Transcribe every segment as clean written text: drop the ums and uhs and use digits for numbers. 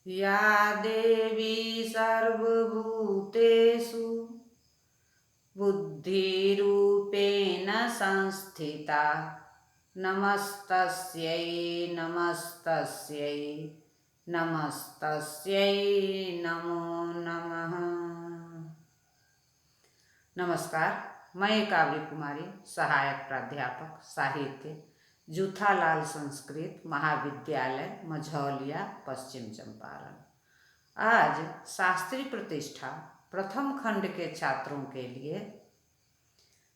या देवी सर्वभूतेषु बुद्धिरूपेण संस्थिता नमस्तस्यै नमस्तस्यै नमस्तस्यै नमो नमः। नमस्कार, मैं काव्य कुमारी, सहायक प्राध्यापक साहित्य, जूथालाल संस्कृत महाविद्यालय मझौलिया, पश्चिम चंपारण। आज शास्त्री प्रतिष्ठा प्रथम खंड के छात्रों के लिए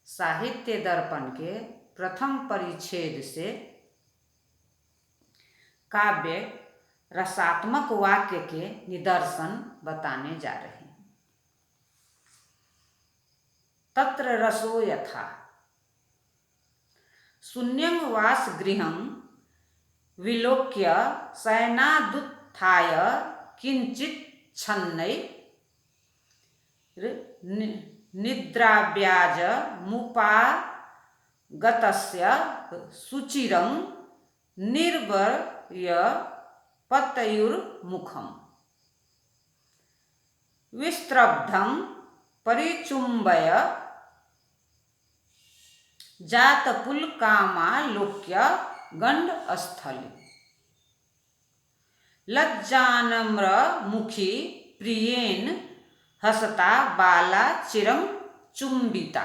साहित्य दर्पण के प्रथम परिच्छेद से काव्य रसात्मक वाक्य के निदर्शन बताने जा रहे हैं। तत्र रसो यथा शून्यं वासगृहं विलोक्य शयनादुत्थाय निद्राव्याजमुपागतस्य सुचिरं निर्वर्य पतयुर्मुखम् विस्त्रब्धं परिचुम्बय जातपुलकामालोक्य गण्डस्थले लज्जानम्रमुखी प्रियेण हसता बाला चिरं चुम्बिता।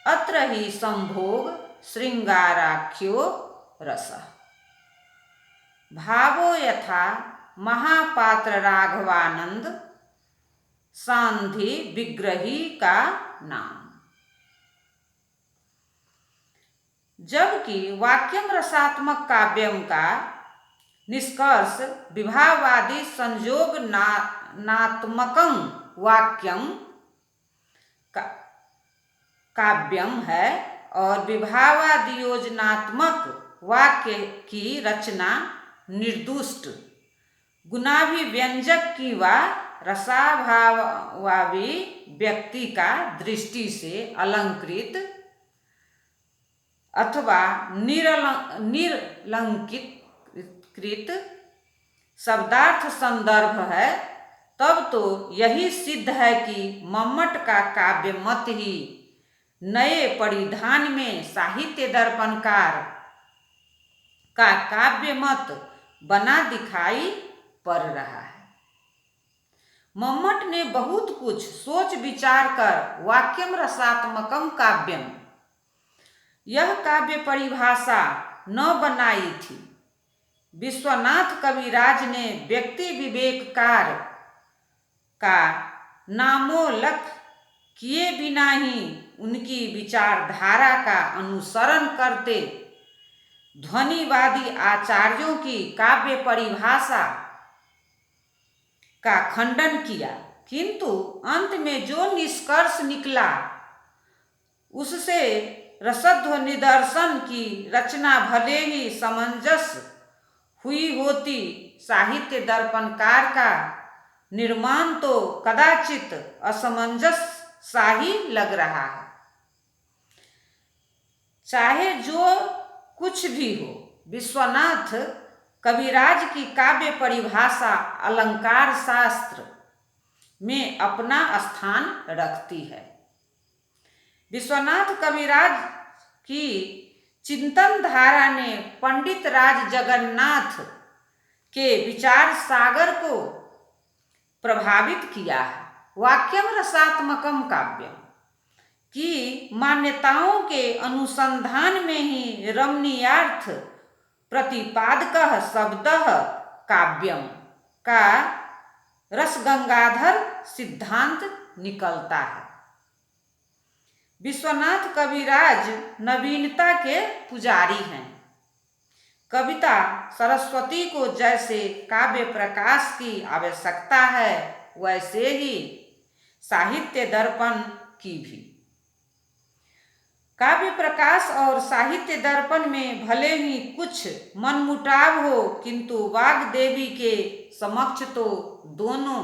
अत्र हि संभोग श्रृंगाराख्यो रसः। भावो यथा महापात्र राघवानंद सांधि विग्रही का नाम। जबकि वाक्यम रसात्मक काव्यम का निष्कर्ष विभाववादी संयोग नात्मकं वाक्यम काव्यम है और विभावादि योजनात्मक वाक्य की रचना निर्दुष्ट गुणाभिव्यंजक की व रसाभावी व्यक्ति का दृष्टि से अलंकृत अथवा निरलंकृत शब्दार्थ संदर्भ है, तब तो यही सिद्ध है कि मम्मट का काव्य मत ही नए परिधान में साहित्य दर्पणकार का काव्य मत बना दिखाई पड़ रहा है। मम्मट ने बहुत कुछ सोच विचार कर वाक्यम रसात्मकम काव्यम यह काव्य परिभाषा न बनाई थी। विश्वनाथ कविराज ने व्यक्ति विवेककार का नामोल्लेख किए बिना ही उनकी विचारधारा का अनुसरण करते ध्वनिवादी आचार्यों की काव्य परिभाषा का खंडन किया, किंतु अंत में जो निष्कर्ष निकला उससे रसध्व निदर्शन की रचना भले ही समंजस हुई होती, साहित्य दर्पणकार का निर्माण तो कदाचित असमंजस सा ही लग रहा है। चाहे जो कुछ भी हो, विश्वनाथ कविराज की काव्य परिभाषा अलंकार शास्त्र में अपना स्थान रखती है। विश्वनाथ कविराज की चिंतन धारा ने पंडित राज जगन्नाथ के विचार सागर को प्रभावित किया है। वाक्यम रसात्मकम काव्यम की मान्यताओं के अनुसंधान में ही रमणीयार्थ प्रतिपादकः शब्दः काव्यम का रसगंगाधर सिद्धांत निकलता है। विश्वनाथ कविराज नवीनता के पुजारी हैं। कविता सरस्वती को जैसे काव्य प्रकाश की आवश्यकता है, वैसे ही साहित्य दर्पण की भी। काव्य प्रकाश और साहित्य दर्पण में भले ही कुछ मनमुटाव हो, किंतु वाग्देवी के समक्ष तो दोनों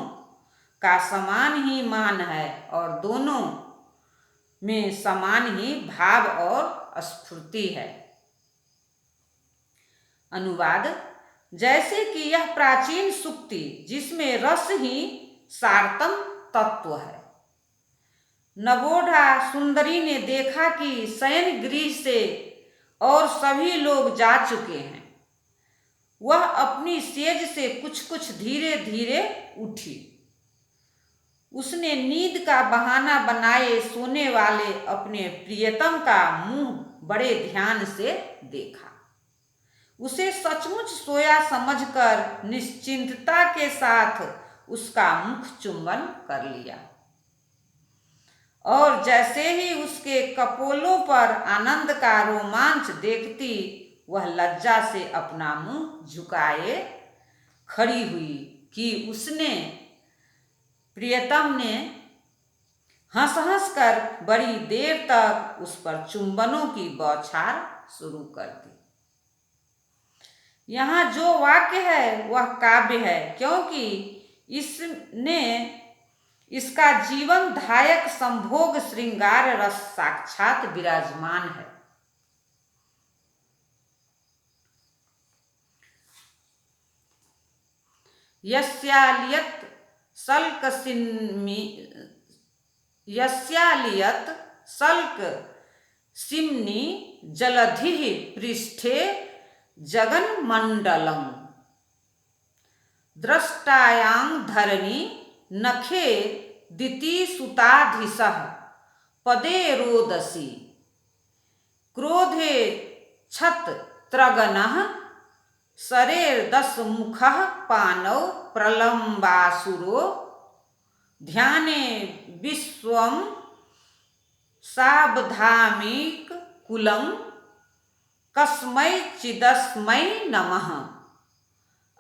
का समान ही मान है और दोनों में समान ही भाव और स्फूर्ति है। अनुवाद जैसे कि यह प्राचीन सुक्ति जिसमें रस ही सारतम तत्व है। नवोढ़ा सुंदरी ने देखा कि शयन गृह से और सभी लोग जा चुके हैं। वह अपनी सेज से कुछ धीरे धीरे उठी। उसने नींद का बहाना बनाए सोने वाले अपने प्रियतम का मुंह बड़े ध्यान से देखा। उसे सचमुच सोया समझकर निश्चिंतता के साथ उसका मुख चुंबन कर लिया और जैसे ही उसके कपोलों पर आनंद का रोमांच देखती, वह लज्जा से अपना मुंह झुकाए खड़ी हुई कि उसने प्रियतम ने हंस हंस कर बड़ी देर तक उस पर चुंबनों की बौछार शुरू कर दी। यहाँ जो वाक्य है वह काव्य है, क्योंकि इसने इसका जीवन धायक संभोग श्रृंगार रस साक्षात विराजमान है। यस्यालियत सल्क सिम्नि जलधिः पृष्ठे जगन्मण्डलम् द्रष्टायां धरणी नखे दितिसुताधीशः पदे रोदसी क्रोधे छत्रगणः शरेर्दशमुखः पानौ प्रलम्बासुरो ध्याने विश्वं साबधामिक कुलं कस्मैचिदस्मै नमः।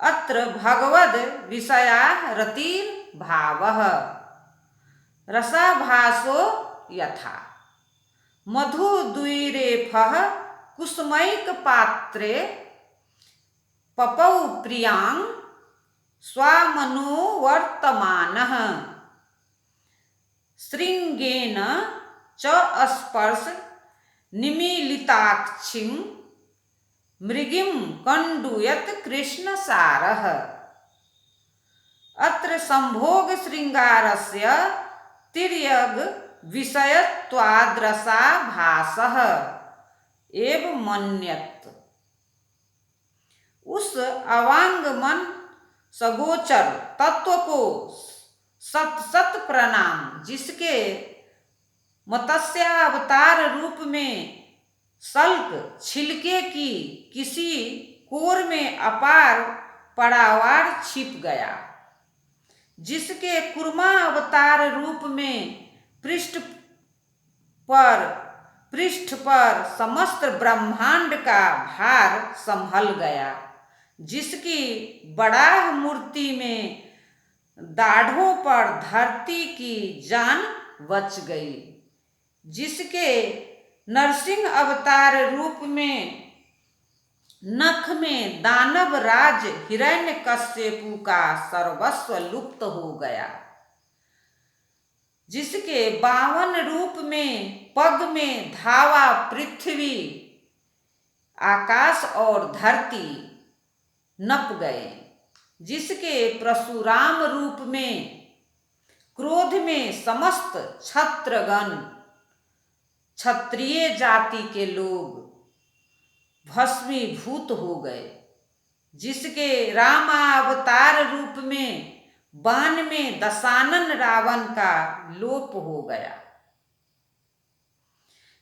अत्र भगवद् विषयारतिर्भावः रसाभासो यथा मधुद्विरेफः कुसुमैकपात्रे पपौ प्रियां स्वामनुवर्तमानः श्रृंगेन च स्पर्श निमीलिताक्षिं मृगिं कंडूयत कृष्णसारः। अत्र संभोग श्रृंगारस्य तिर्यग विषयत्वाद्रसाभासः एव मन्यत। उस अवांगमन सगोचर तत्व को सत सत प्रणाम, जिसके मत्स्यावतार रूप में सल्क छिलके की किसी कोर में अपार पड़ावार छिप गया, जिसके कुर्मा अवतार रूप में पृष्ठ पर समस्त ब्रह्मांड का भार संभल गया, जिसकी बड़ाह मूर्ति में दाढ़ों पर धरती की जान बच गई, जिसके नरसिंह अवतार रूप में नख में दानव राज हिरण्यकश्यपु का सर्वस्व लुप्त हो गया, जिसके 52 रूप में पग में धावा पृथ्वी आकाश और धरती नप गए, जिसके परशुराम रूप में क्रोध में समस्त क्षत्रगण क्षत्रिय जाति के लोग भस्मीभूत हो गए, जिसके रामावतार रूप में बाण में दशानन रावण का लोप हो गया,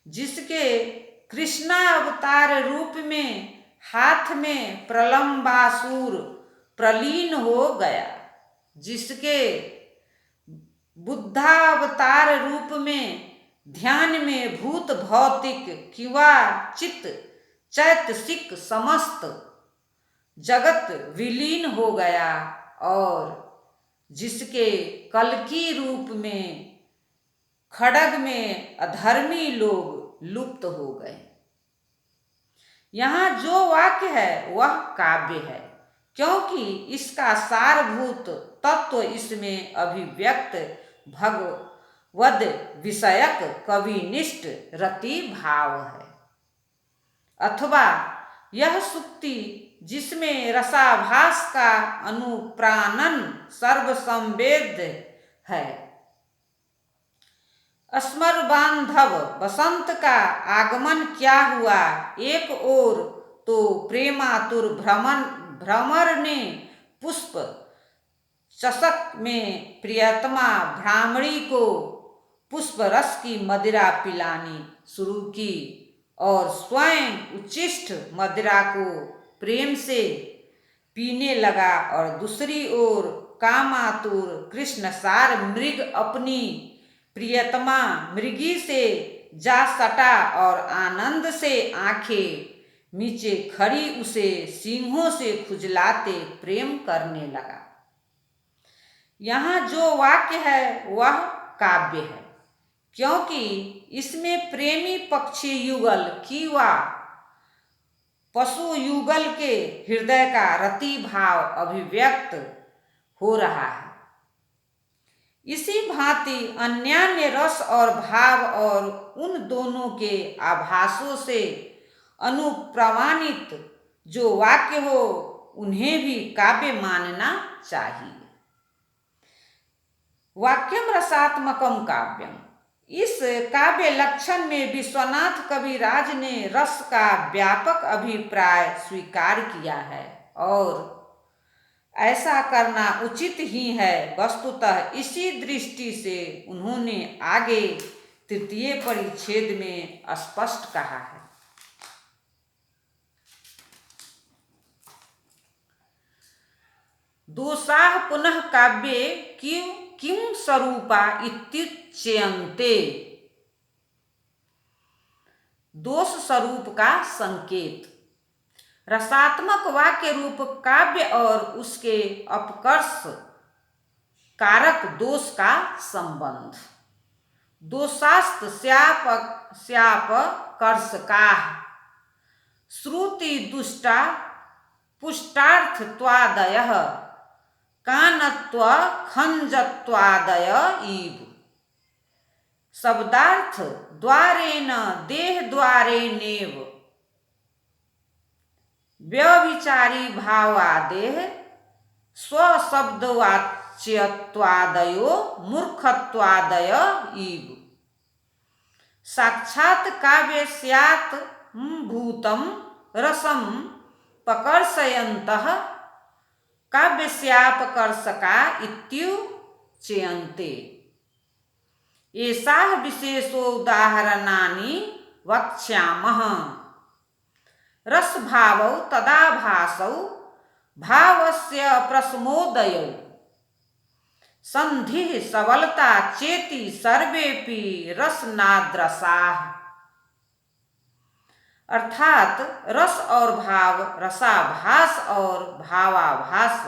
जिसके कृष्णावतार रूप में हाथ में प्रलम्बासुर प्रलीन हो गया, जिसके बुद्धावतार रूप में ध्यान में भूत भौतिक किंवा चित्त चैतसिक समस्त जगत विलीन हो गया, और जिसके कल्की रूप में खड्ग में अधर्मी लोग लुप्त हो गए। यहाँ जो वाक्य है वह काव्य है, क्योंकि इसका सारभूत तत्व इसमें अभिव्यक्त भगवद विषयक कविनिष्ठ रति भाव है, अथवा यह सुक्ति जिसमें रसाभास का अनुप्राणन सर्वसंवेद्य है। स्मर बांधव, बसंत का आगमन क्या हुआ। एक ओर तो प्रेमातुर भ्रमर ने पुष्प चषक में प्रियतमा भ्रामरी को पुष्प रस की मदिरा पिलानी शुरू की और स्वयं उच्छिष्ट मदिरा को प्रेम से पीने लगा, और दूसरी ओर कामातुर कृष्णसार मृग अपनी प्रियतमा मृगी से जा सटा और आनंद से आंखें नीचे खड़ी उसे सींगों से खुजलाते प्रेम करने लगा। यहाँ जो वाक्य है वह काव्य है, क्योंकि इसमें प्रेमी पक्षी युगल की व पशु युगल के हृदय का रति भाव अभिव्यक्त हो रहा है। इसी भांति अन्यान्य रस और भाव और उन दोनों के आभासों से अनुप्रमाणित जो वाक्य हो उन्हें भी काव्य मानना चाहिए। वाक्यम रसात्मकम काव्यम, इस काव्य लक्षण में विश्वनाथ कविराज ने रस का व्यापक अभिप्राय स्वीकार किया है और ऐसा करना उचित ही है। वस्तुतः इसी दृष्टि से उन्होंने आगे तृतीय परिच्छेद में स्पष्ट कहा है। दोषाः पुनः काव्ये किं स्वरूपा इत्युच्यन्ते। दोष स्वरूप का संकेत। रसात्मक वाक्य रूप काव्य और उसके अपकर्ष कारक दोष का संबंध। दोषास्त स्यापकर्षकाः श्रुति दुष्टा पुष्टार्थत्वादयः कानत्व खंजत्वादय इव। शब्दार्थ द्वारेण देह द्वारेणेव व्यभिचारी भावादेह स्वशब्दवाच्यत्वादयो मूर्खत्वादय इव। साक्षात् काव्य स्यात् भूतं रसं पकर्षयन्तः काव्यस्यापकर्षका इत्युच्यन्ते। एषाः विशेषोदाहरणानि वक्ष्यामः। रसभावौ तदाभासौ भावस्य प्रश्मोदयौ संधिः सबलता चेति सर्वेपि रसनाद्रसाः। अर्थात रस और भाव, रसाभास और भावाभास,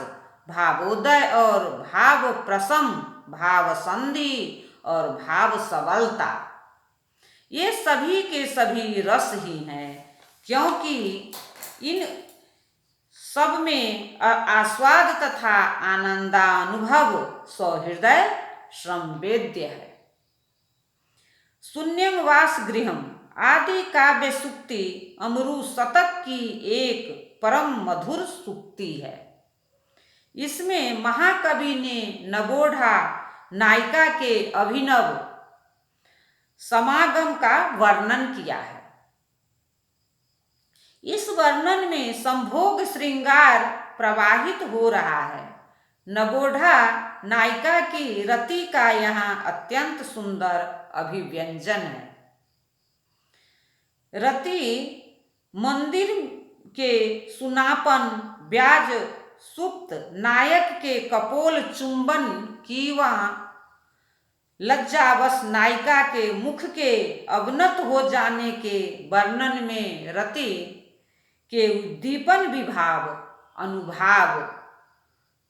भावोदय और भाव प्रशम, भाव संधि और भाव सबलता, ये सभी के सभी रस ही हैं, क्योंकि इन सब में आस्वाद तथा आनंदानुभव सहृदय संवेद्य है। शून्यम वास गृहम आदि काव्य सूक्ति अमरु शतक की एक परम मधुर सूक्ति है। इसमें महाकवि ने नवोढ़ा नायिका के अभिनव समागम का वर्णन किया है। इस वर्णन में संभोग श्रृंगार प्रवाहित हो रहा है। नवोढ़ा नायिका की रति का यहाँ अत्यंत सुंदर अभिव्यंजन है। रति मंदिर के सुनापन ब्याज सुप्त नायक के कपोल चुंबन की व लज्जावश नायिका के मुख के अवनत हो जाने के वर्णन में रति के उद्दीपन विभाव, अनुभाव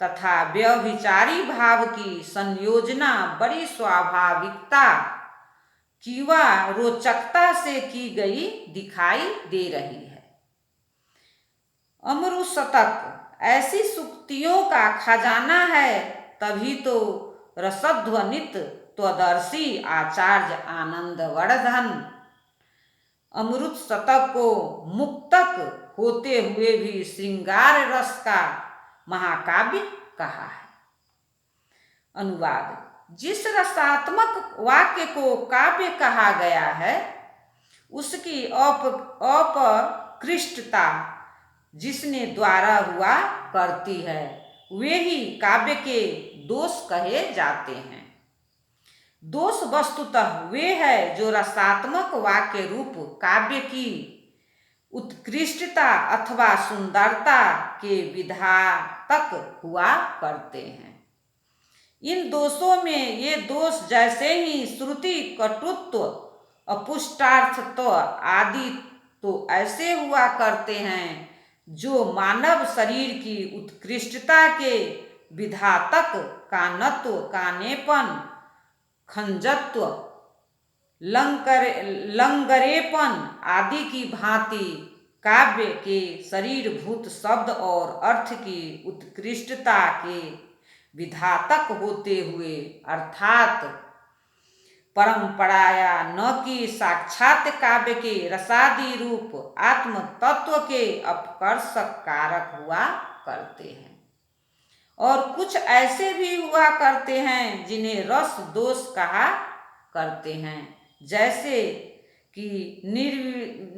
तथा व्यभिचारी भाव की संयोजना बड़ी स्वाभाविकता की व रोचकता से की गई दिखाई दे रही है। अमरु शतक ऐसी सूक्तियों का खजाना है, तभी तो रसध्वनित त्वदर्शी आचार्य आनंदवर्धन अमृत शतक को मुक्तक होते हुए भी श्रृंगार रस का महाकाव्य कहा है। अनुवाद: जिस रसात्मक वाक्य को काव्य कहा गया है उसकी अपकृष्टता जिसने द्वारा हुआ करती है वे ही काव्य के दोष कहे जाते हैं। दोष वस्तुतः वे है जो रसात्मक वाक्य रूप काव्य की उत्कृष्टता अथवा सुंदरता के विधातक हुआ करते हैं। इन दोषों में ये दोष जैसे ही श्रुति कटुत्व, अपुष्टार्थत्व आदि तो ऐसे हुआ करते हैं जो मानव शरीर की उत्कृष्टता के विधातक कानत्व, कानेपन, खंजत्व, लंगरेपन आदि की भांति काव्य के शरीरभूत शब्द और अर्थ की उत्कृष्टता के विधातक होते हुए अर्थात परंपराया न कि साक्षात काव्य के रसादि रूप आत्म तत्व के अपकर्षक कारक हुआ करते हैं। और कुछ ऐसे भी हुआ करते हैं जिन्हें रस दोष कहा करते हैं, जैसे कि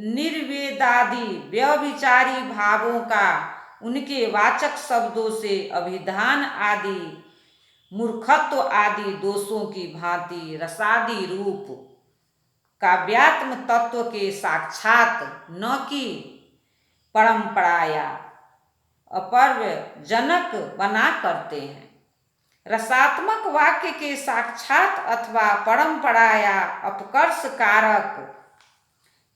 निर्वेदादि व्यभिचारी भावों का उनके वाचक शब्दों से अभिधान आदि मूर्खत्व आदि दोषों की भांति रसादि रूप काव्यात्म तत्व के साक्षात न कि परंपराया अपर्वजनक बना करते हैं। रसात्मक वाक्य के साक्षात अथवा परंपराया अपकर्ष कारक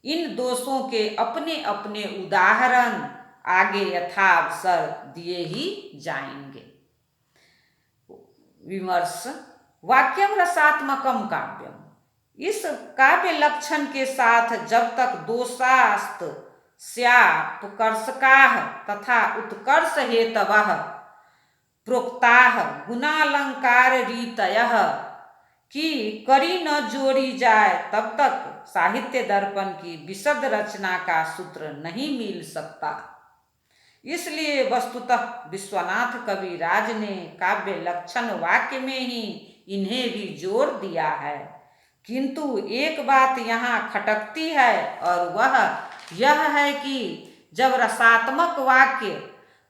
इन दोषों के अपने अपने उदाहरण आगे यथावसर दिए ही जाएंगे। विमर्श: वाक्यम रसात्मकम काव्यम। इस काव्य लक्षण के साथ जब तक दोषास्त स्यापकर्षकाः तथा उत्कर्ष हेतवः प्रोक्ताः गुणालंकार रीतयः की कड़ी न जोड़ी जाए तब तक साहित्य दर्पण की विशद रचना का सूत्र नहीं मिल सकता। इसलिए वस्तुतः विश्वनाथ कविराज ने काव्य लक्षण वाक्य में ही इन्हें भी जोड़ दिया है, किंतु एक बात यहाँ खटकती है और वह यह है कि जब रसात्मक वाक्य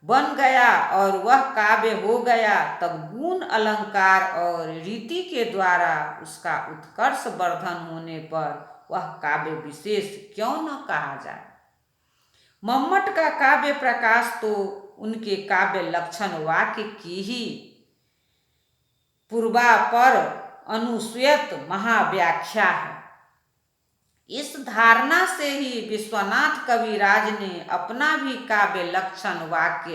बन गया और वह काव्य हो गया तब गुण अलंकार और रीति के द्वारा उसका उत्कर्ष वर्धन होने पर वह काव्य विशेष क्यों न कहा जाए। मम्मट का काव्य प्रकाश तो उनके काव्य लक्षण वाक्य की ही पूर्वापर अनुस्यूत महाव्याख्या है। इस धारणा से ही विश्वनाथ कविराज ने अपना भी काव्य लक्षण वाक्य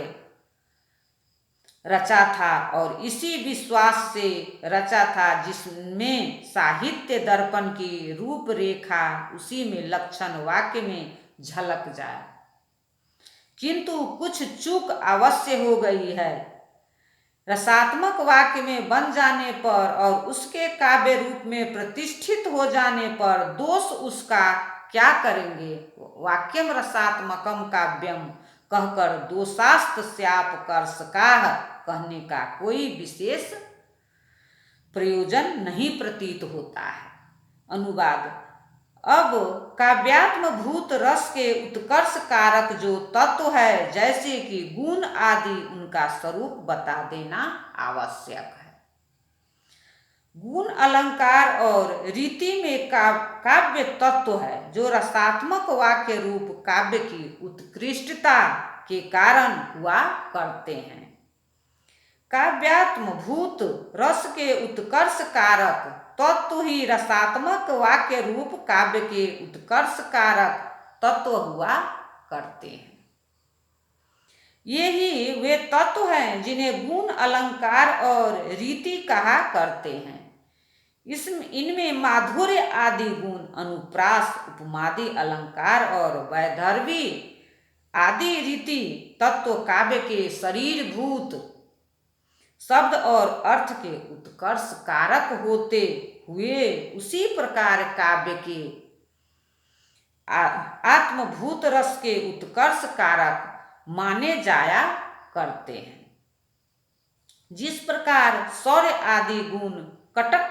रचा था और इसी विश्वास से रचा था जिसमें साहित्य दर्पण की रूपरेखा उसी में लक्षण वाक्य में झलक जाए। किंतु कुछ चूक अवश्य हो गई है। रसात्मक वाक्य में बन जाने पर और उसके काव्य रूप में प्रतिष्ठित हो जाने पर दोष उसका क्या करेंगे। वाक्यम रसात्मकम काव्यम कहकर दोषास्त स्यापकर्षकाः कहने का कोई विशेष प्रयोजन नहीं प्रतीत होता है। अनुवाद: अब काव्यात्म भूत रस के उत्कर्ष कारक जो तत्व है जैसे कि गुण आदि उनका स्वरूप बता देना आवश्यक है। गुण अलंकार और रीति में काव्य तत्व है जो रसात्मक वाक्य रूप काव्य की उत्कृष्टता के कारण हुआ करते हैं। काव्यात्म भूत रस के उत्कर्ष कारक तत्व ही रसात्मक वाक्य रूप काव्य के उत्कर्ष कारक तत्व हुआ करते हैं। ये ही वे तत्व हैं जिन्हें गुण अलंकार और रीति कहा करते हैं। इनमें माधुर्य आदि गुण, अनुप्रास, उपमादि अलंकार और वैदर्भी आदि रीति तत्व काव्य के शरीरभूत शब्द और अर्थ के उत्कर्ष कारक होते हुए उसी प्रकार काव्य के आत्मभूत रस के उत्कर्ष कारक माने जाया करते हैं। जिस प्रकार शौर्य आदि गुण, कटक,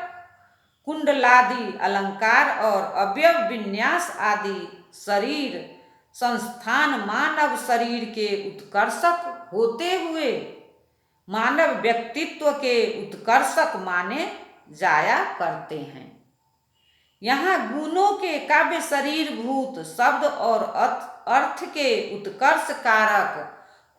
कुंडलादि अलंकार और अवयव विन्यास आदि शरीर संस्थान मानव शरीर के उत्कर्षक होते हुए मानव व्यक्तित्व के उत्कर्षक माने जाया करते हैं, यहाँ गुणों के काव्य शरीरभूत शब्द और अर्थ के उत्कर्ष कारक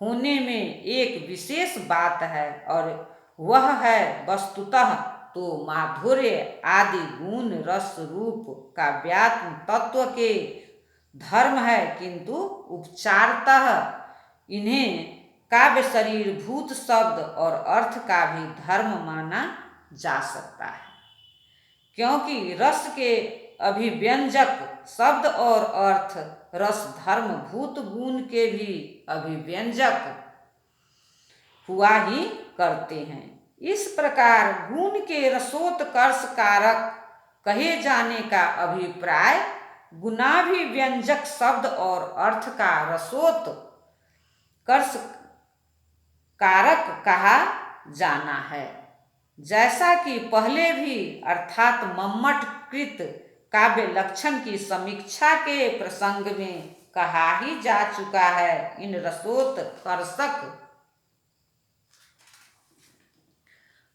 होने में एक विशेष बात है, और वह है वस्तुतः तो माधुर्य आदि गुण रस रूप काव्यात्म तत्व के धर्म है, किंतु उपचारतः इन्हें काव्य शरीरभूत शब्द और अर्थ का भी धर्म माना जा सकता है, क्योंकि रस के अभिव्यंजक शब्द और अर्थ रस धर्मभूत गुण के भी अभिव्यंजक हुआ ही करते हैं। इस प्रकार गुण के रसोत्कर्ष कारक कहे जाने का अभिप्राय गुणाभिव्यंजक शब्द और अर्थ का रसोत्कर्ष कारक कहा जाना है, जैसा कि पहले भी अर्थात मम्मट कृत काव्य लक्षण की समीक्षा के प्रसंग में कहा ही जा चुका है। इन रसोत्कर्षक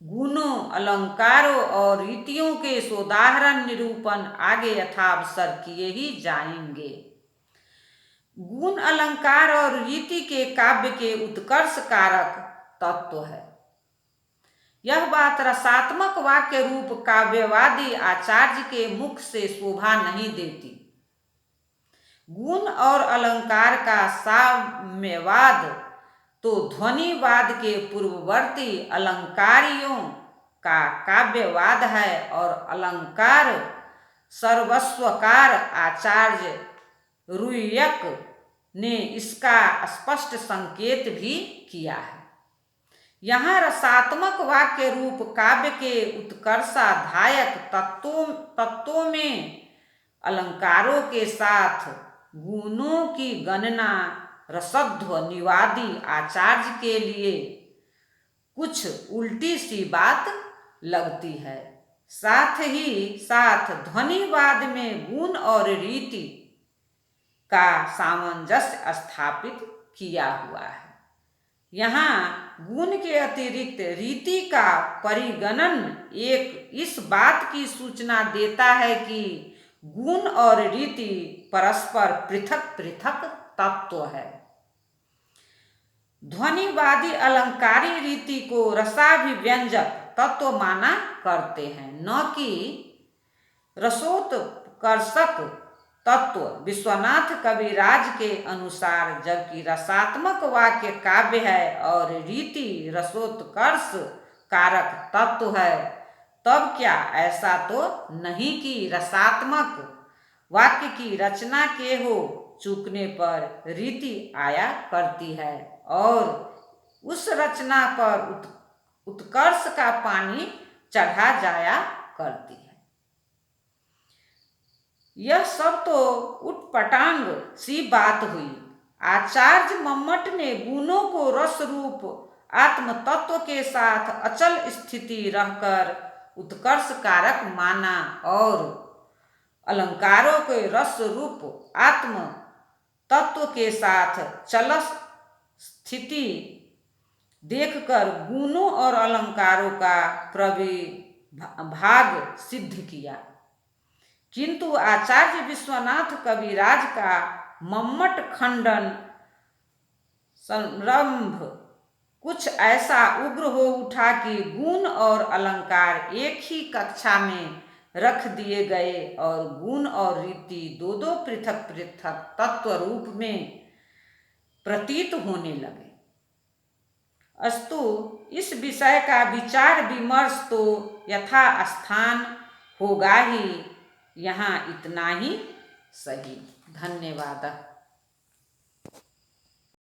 गुणों, अलंकारों और रीतियों के सोदाहरण निरूपण आगे यथावसर किए ही जाएंगे। गुण, अलंकार और रीति के काव्य के उत्कर्ष कारक तत्व है। यह बात रसात्मक वाक्य रूप काव्यवादी आचार्य के मुख से शोभा नहीं देती। गुण और अलंकार का साम्यवाद तो ध्वनिवाद के पूर्ववर्ती अलंकारियों का काव्यवाद है, और अलंकार सर्वस्वकार आचार्य रुय्यक ने इसका स्पष्ट संकेत भी किया है। यहाँ रसात्मक वाक्य रूप काव्य के उत्कर्षाधायक तत्वों में अलंकारों के साथ गुणों की गणना रसध्वनिवादी आचार्य के लिए कुछ उल्टी सी बात लगती है। साथ ही साथ ध्वनिवाद में गुण और रीति का सामंजस्य स्थापित किया हुआ है। यहाँ गुण के अतिरिक्त रीति का परिगणन एक इस बात की सूचना देता है कि गुण और रीति परस्पर पृथक पृथक तत्व है। ध्वनिवादी अलंकारी रीति को रसाभिव्यंजक तत्व माना करते हैं, न कि रसोत्कर्षक तत्व। विश्वनाथ कविराज के अनुसार जबकि रसात्मक वाक्य काव्य है और रीति रसोत्कर्ष कारक तत्व है, तब क्या ऐसा तो नहीं कि रसात्मक वाक्य की रचना के हो चूकने पर रीति आया करती है और उस रचना पर उत्कर्ष का पानी चढ़ा जाया करती है। यह सब तो उटपटांग सी बात हुई। आचार्य मम्मट ने गुणों को रस रूप आत्म तत्व के साथ अचल स्थिति रहकर उत्कर्ष कारक माना और अलंकारों के रस रूप आत्म तत्व के साथ चल स्थिति देखकर गुणों और अलंकारों का प्रविभाग सिद्ध किया। किंतु आचार्य विश्वनाथ कविराज का मम्मट खंडन संरंभ कुछ ऐसा उग्र हो उठा कि गुण और अलंकार एक ही कक्षा में रख दिए गए और गुण और रीति दो दो पृथक पृथक तत्व रूप में प्रतीत होने लगे। अस्तु इस विषय का विचार विमर्श तो यथास्थान होगा ही। यहाँ इतना ही सही। धन्यवाद।